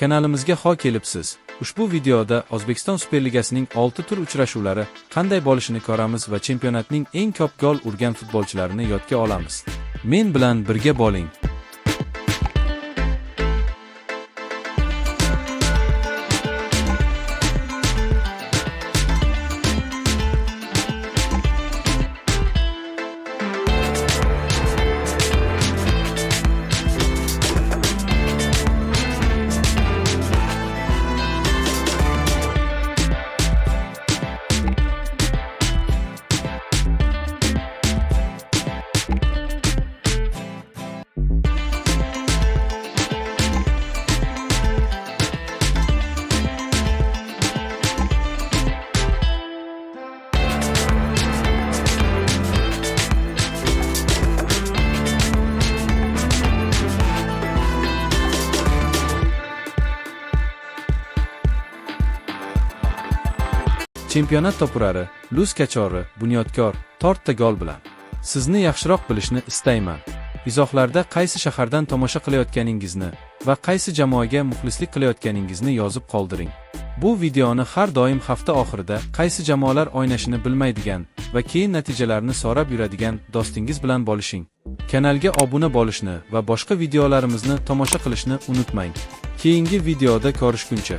Kanalimizga xo'sh kelibsiz. Ushbu videoda O'zbekiston Superligasining 6 tur uchrashuvlari qanday bo'lishini ko'ramiz va chempionatning eng ko'p gol urgan futbolchilarini yodga olamiz. Men bilan birga bo'ling. Chempionat to'purari Luz Kachori, bunyodkor, 4 ta gol bilan. Sizni yaxshiroq bilishni istayman. Izohlarda qaysi shahardan tomosha qilayotganingizni va qaysi jamoaga muxlislik qilayotganingizni yozib qoldiring. Bu videoni har doim hafta oxirida qaysi jamoalar o'ynashini bilmaydigan va keyin natijalarini so'rab yuradigan do'stingiz bilan bo'lishing. Kanalga obuna bo'lishni va boshqa videolarimizni tomosha qilishni unutmang. Keyingi videoda ko'rishguncha